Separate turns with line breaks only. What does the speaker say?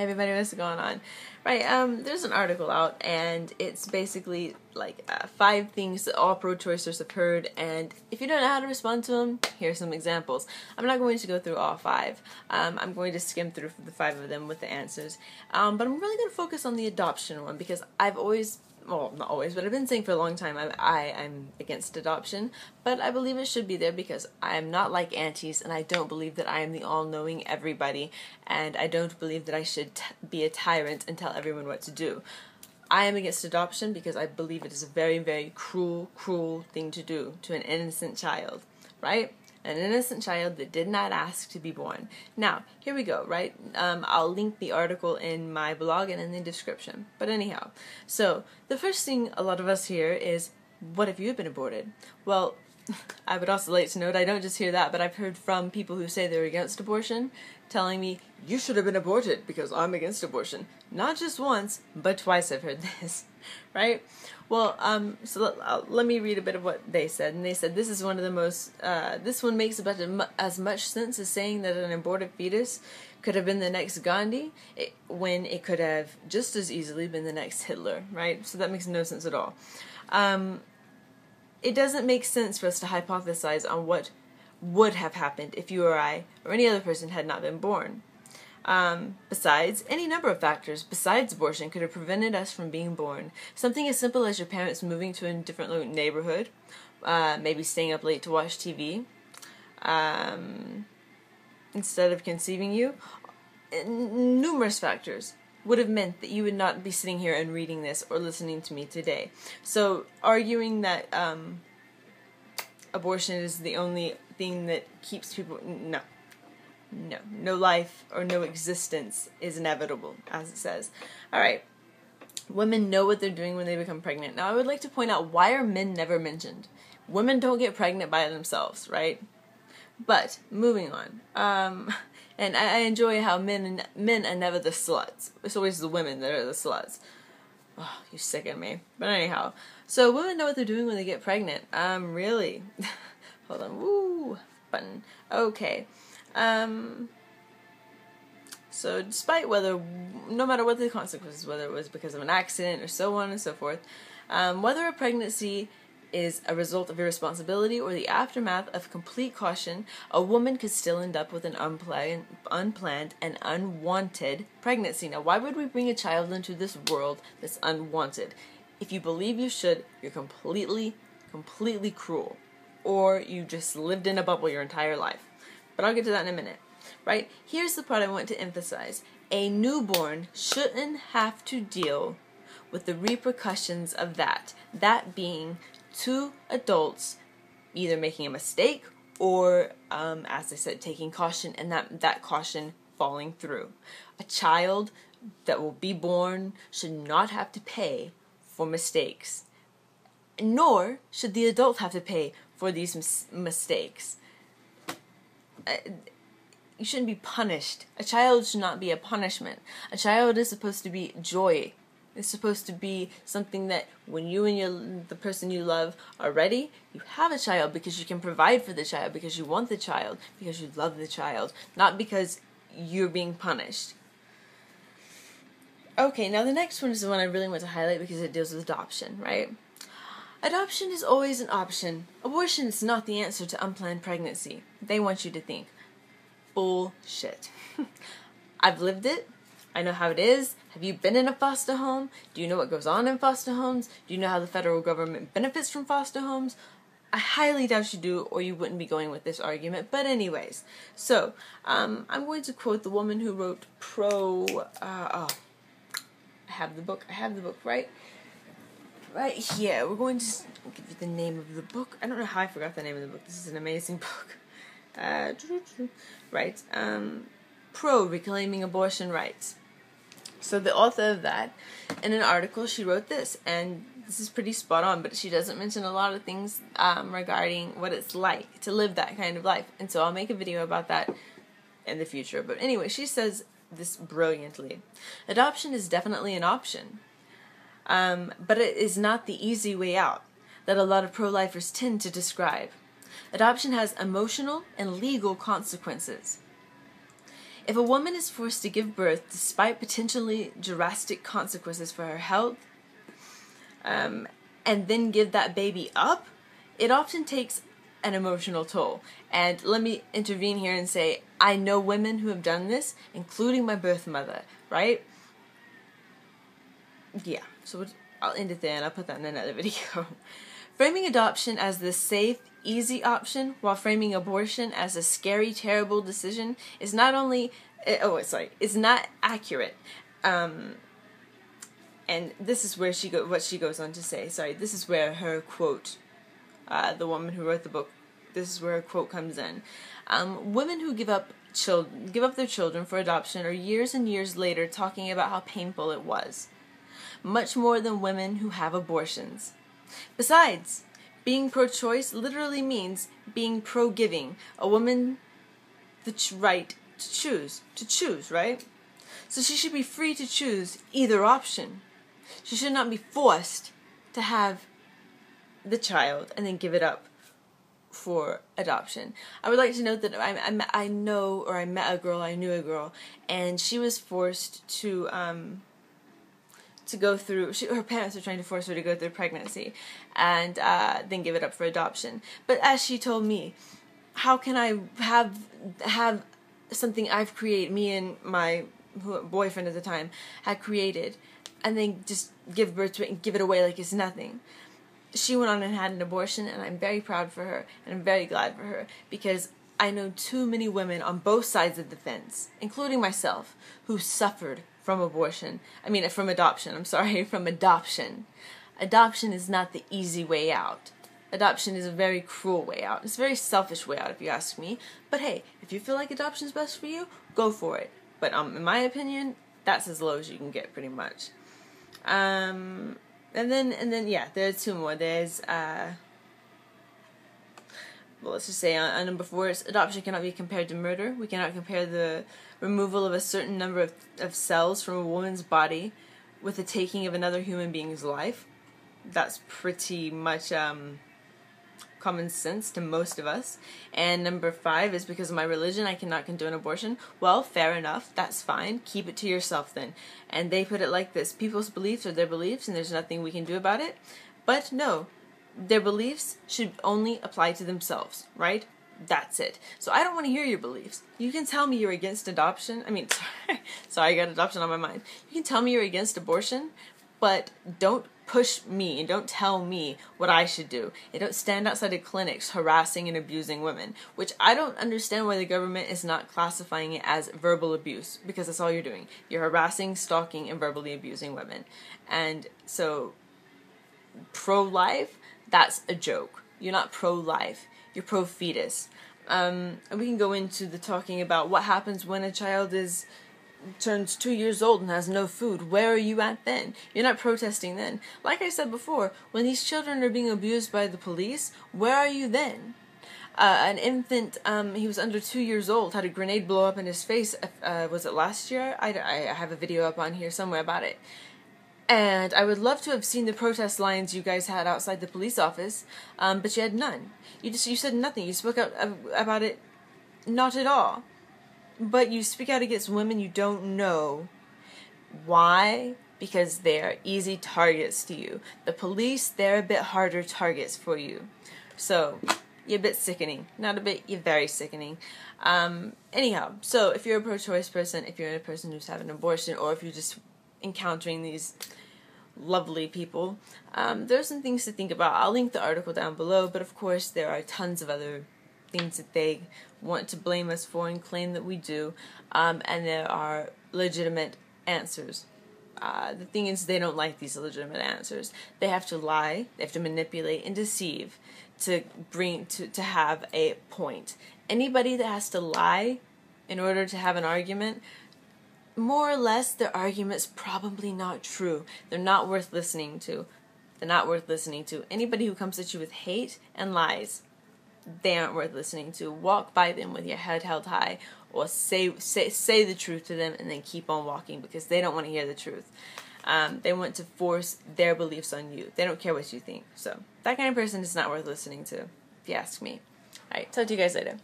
Hey everybody, what's going on? Right, there's an article out, and it's basically like 5 things that all pro-choicers have heard, and if you don't know how to respond to them, here's some examples. I'm not going to go through all 5. I'm going to skim through the 5 of them with the answers, but I'm really going to focus on the adoption one, because I've always, well, not always, but I've been saying for a long time I'm against adoption, but I believe it should be there because I am not like aunties, and I don't believe that I am the all-knowing everybody, and I don't believe that I should be a tyrant and tell everyone what to do. I am against adoption because I believe it is a very, very cruel thing to do to an innocent child, right? An innocent child that did not ask to be born. Now, here we go, right? I'll link the article in my blog and in the description. But anyhow, so the first thing a lot of us hear is, what if you had been aborted? Well, I would also like to note, I don't just hear that, but I've heard from people who say they're against abortion, telling me, you should have been aborted because I'm against abortion. Not just once, but twice I've heard this, right? Well, so let me read a bit of what they said. And they said, this is one of the most, this one makes about as much sense as saying that an aborted fetus could have been the next Gandhi, when it could have just as easily been the next Hitler, right? So that makes no sense at all. It doesn't make sense for us to hypothesize on what would have happened if you or I, or any other person, had not been born. Besides, any number of factors besides abortion could have prevented us from being born. Something as simple as your parents moving to a different neighborhood, maybe staying up late to watch TV, instead of conceiving you. Numerous factors would have meant that you would not be sitting here and reading this or listening to me today. So arguing that abortion is the only thing that keeps people, no life or no existence is inevitable, as it says. Alright, women know what they're doing when they become pregnant. Now I would like to point out, why are men never mentioned? Women don't get pregnant by themselves, right? But, moving on, and I enjoy how men are never the sluts. It's always the women that are the sluts. Oh, you sicken me. But anyhow, so women know what they're doing when they get pregnant. Really? Hold on, woo, button. Okay. So despite no matter what the consequences, whether it was because of an accident or so on and so forth, whether a pregnancy is a result of irresponsibility or the aftermath of complete caution, a woman could still end up with an unplanned and unwanted pregnancy. Now, why would we bring a child into this world that's unwanted? If you believe you should, you're completely cruel. Or you just lived in a bubble your entire life. But I'll get to that in a minute. Right? Here's the part I want to emphasize. A newborn shouldn't have to deal with the repercussions of that. That being 2 adults either making a mistake or, as I said, taking caution, and that caution falling through. A child that will be born should not have to pay for mistakes, nor should the adult have to pay for these mistakes. You shouldn't be punished. A child should not be a punishment. A child is supposed to be joy. It's supposed to be something that when you and the person you love are ready, you have a child because you can provide for the child, because you want the child, because you love the child, not because you're being punished. Okay, now the next one is the one I really want to highlight because it deals with adoption, right? Adoption is always an option. Abortion is not the answer to unplanned pregnancy. They want you to think. Bullshit. I've lived it. I know how it is. Have you been in a foster home? Do you know what goes on in foster homes? Do you know how the federal government benefits from foster homes? I highly doubt you do, or you wouldn't be going with this argument. But anyways, so I'm going to quote the woman who wrote I have the book right here. We're going to give you the name of the book. I don't know how I forgot the name of the book. This is an amazing book. Right. Pro Reclaiming Abortion Rights. So the author of that, in an article, she wrote this, and this is pretty spot on, but she doesn't mention a lot of things regarding what it's like to live that kind of life, and so I'll make a video about that in the future. But anyway, she says this brilliantly. Adoption is definitely an option, but it is not the easy way out that a lot of pro-lifers tend to describe. Adoption has emotional and legal consequences. If a woman is forced to give birth despite potentially drastic consequences for her health, and then give that baby up, it often takes an emotional toll. And let me intervene here and say, I know women who have done this, including my birth mother, right? Yeah, so I'll end it there and I'll put that in another video. Framing adoption as the safe, easy option while framing abortion as a scary, terrible decision is not only, it's not accurate. And this is where what she goes on to say. This is where her quote, the woman who wrote the book, this is where her quote comes in. Women who give up their children for adoption are years and years later talking about how painful it was. Much more than women who have abortions. Besides, being pro-choice literally means being pro-giving a woman the right to choose, right? So she should be free to choose either option. She should not be forced to have the child and then give it up for adoption. I would like to note that I met a girl, I knew a girl, and she was forced to go through, her parents were trying to force her to go through pregnancy and then give it up for adoption. But as she told me, how can I have something I've created, me and my boyfriend at the time had created, and then just give birth to it and give it away like it's nothing? She went on and had an abortion, and I'm very proud for her, and I'm very glad for her, because I know too many women on both sides of the fence, including myself, who suffered from abortion. From adoption. From adoption. Adoption is not the easy way out. Adoption is a very cruel way out. It's a very selfish way out, if you ask me. But hey, if you feel like adoption is best for you, go for it. But in my opinion, that's as low as you can get, pretty much. And then yeah, there's two more. There's let's just say on number 4, adoption cannot be compared to murder. We cannot compare the removal of a certain number of cells from a woman's body with the taking of another human being's life. That's pretty much common sense to most of us. And number 5 is because of my religion, I cannot condone abortion. Well, fair enough. That's fine. Keep it to yourself then. And they put it like this: people's beliefs are their beliefs, and there's nothing we can do about it. But no, their beliefs should only apply to themselves, right? That's it. So I don't want to hear your beliefs. You can tell me you're against adoption. Sorry, I got adoption on my mind. You can tell me you're against abortion, but don't push me and don't tell me what I should do. And don't stand outside of clinics harassing and abusing women, which I don't understand why the government is not classifying it as verbal abuse, because that's all you're doing. You're harassing, stalking, and verbally abusing women. And so, pro-life, that's a joke. You're not pro-life. You're pro-fetus. And we can go into the talking about what happens when a child turns 2 years old and has no food. Where are you at then? You're not protesting then. Like I said before, when these children are being abused by the police, where are you then? An infant, he was under 2 years old, had a grenade blow up in his face. Was it last year? I have a video up on here somewhere about it. And I would love to have seen the protest lines you guys had outside the police office, but you had none. You said nothing. You spoke out about it, not at all. But you speak out against women you don't know. Why? Because they're easy targets to you. The police, they're a bit harder targets for you. So, you're a bit sickening. Not a bit, you're very sickening. Anyhow, so if you're a pro-choice person, if you're a person who's having an abortion, or if you're just encountering these lovely people, there's some things to think about. I'll link the article down below, but of course there are tons of other things that they want to blame us for and claim that we do, and there are legitimate answers. The thing is, they don't like these legitimate answers. They have to lie, they have to manipulate and deceive to have a point. Anybody that has to lie in order to have an argument, more or less, their argument's probably not true. They're not worth listening to. They're not worth listening to. Anybody who comes at you with hate and lies, they aren't worth listening to. Walk by them with your head held high, or say the truth to them and then keep on walking, because they don't want to hear the truth. They want to force their beliefs on you. They don't care what you think. So that kind of person is not worth listening to, if you ask me. Alright, talk to you guys later.